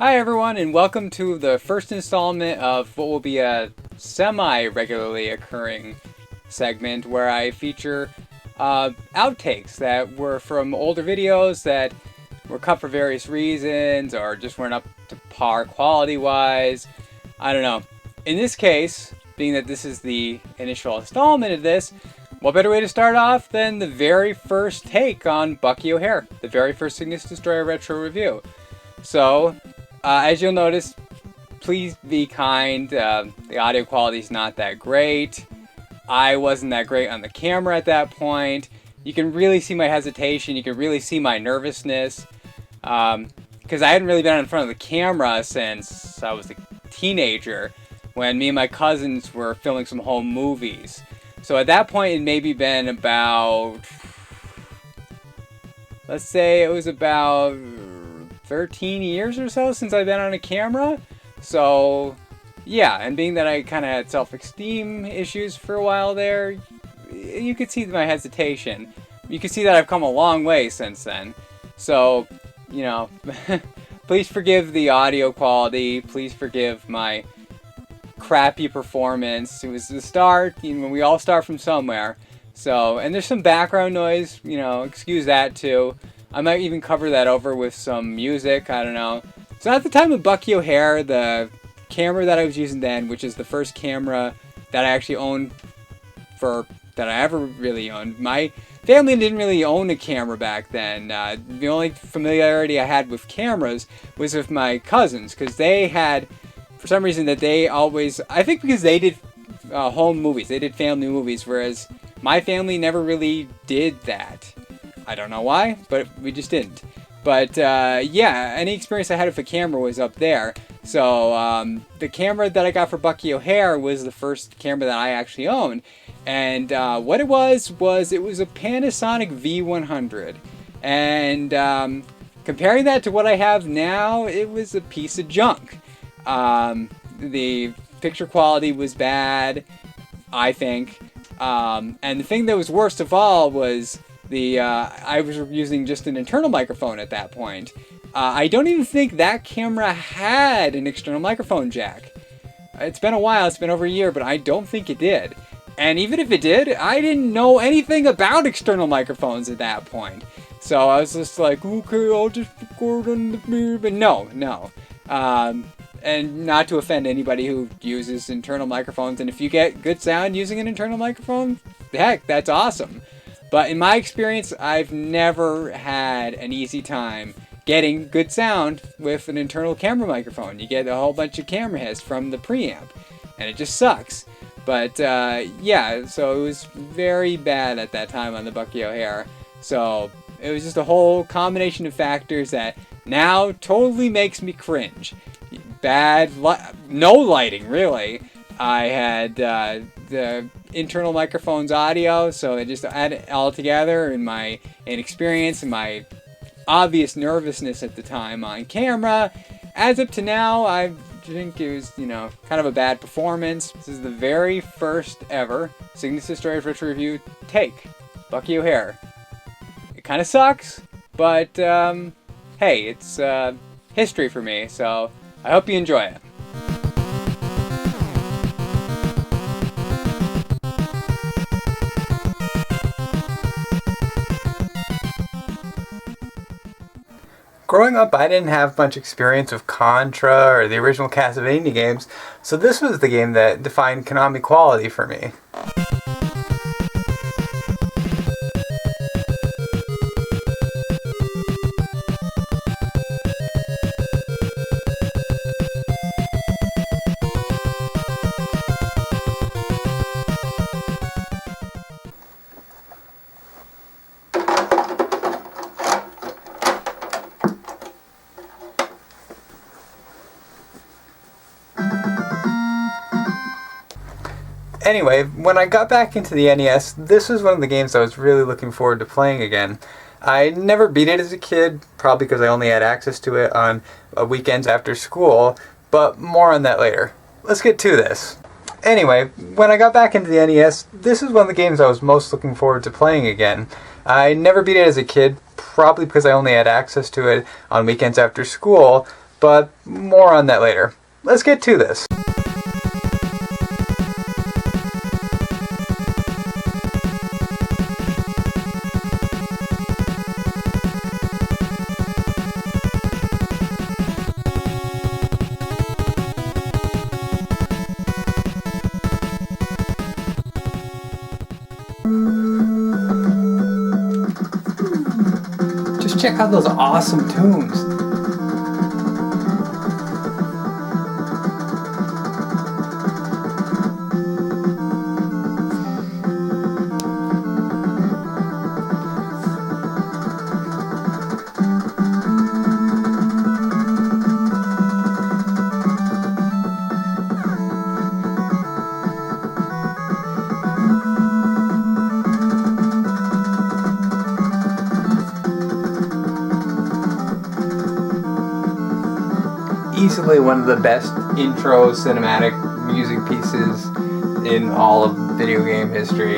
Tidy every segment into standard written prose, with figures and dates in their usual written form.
Hi everyone, and welcome to the first installment of what will be a semi-regularly occurring segment where I feature outtakes that were from older videos that were cut for various reasons or just weren't up to par quality-wise. I don't know. In this case, being that this is the initial installment of this, what better way to start off than the very first take on Bucky O'Hare, the very first Cygnus Destroyer retro review. So, as you'll notice, please be kind. The audio quality is not that great. I wasn't that great on the camera at that point. You can really see my hesitation. You can really see my nervousness. Because I hadn't really been in front of the camera since I was a teenager, when me and my cousins were filming some home movies. So at that point, it maybe been about, let's say it was about 13 years or so since I've been on a camera. So yeah, and being that I kind of had self-esteem issues for a while there, you could see my hesitation. You can see that I've come a long way since then. So, you know, please forgive the audio quality. Please forgive my crappy performance. It was the start. You know, we all start from somewhere. So, and there's some background noise, you know, excuse that too. I might even cover that over with some music, I don't know. So at the time of Bucky O'Hare, the camera that I was using then, which is the first camera that I actually owned that I ever really owned. My family didn't really own a camera back then. The only familiarity I had with cameras was with my cousins, because they had, for some reason, that they always, I think because they did home movies, they did family movies, whereas my family never really did that. I don't know why, but we just didn't. But yeah, any experience I had with a camera was up there. So the camera that I got for Bucky O'Hare was the first camera that I actually owned. And what it was a Panasonic V100. And comparing that to what I have now, it was a piece of junk. The picture quality was bad, I think. And the thing that was worst of all was I was using just an internal microphone at that point. I don't even think that camera had an external microphone jack. It's been a while, it's been over a year, but I don't think it did. And even if it did, I didn't know anything about external microphones at that point. So I was just like, okay, I'll just record on the mirror, but no. And not to offend anybody who uses internal microphones, and if you get good sound using an internal microphone, heck, that's awesome. But in my experience, I've never had an easy time getting good sound with an internal camera microphone. You get a whole bunch of camera hiss from the preamp, and it just sucks. But yeah, so it was very bad at that time on the Bucky O'Hare. So it was just a whole combination of factors that now totally makes me cringe. No lighting, really. I had the internal microphone's audio, so I just add it all together, and my inexperience and my obvious nervousness at the time on camera. As up to now, I think it was, you know, kind of a bad performance. This is the very first ever Cygnus Destroyer retro review take, Bucky O'Hare. It kind of sucks, but hey, it's history for me, so I hope you enjoy it. Growing up, I didn't have much experience with Contra or the original Castlevania games, so this was the game that defined Konami quality for me. Anyway, when I got back into the NES, this was one of the games I was really looking forward to playing again. I never beat it as a kid, probably because I only had access to it on weekends after school, but more on that later. Let's get to this. Anyway, when I got back into the NES, this is one of the games I was most looking forward to playing again. I never beat it as a kid, probably because I only had access to it on weekends after school, but more on that later. Let's get to this. Just check out those awesome tunes. Easily one of the best intro cinematic music pieces in all of video game history.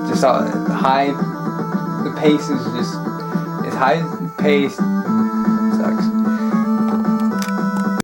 Just high, the pace is just, it's high paced,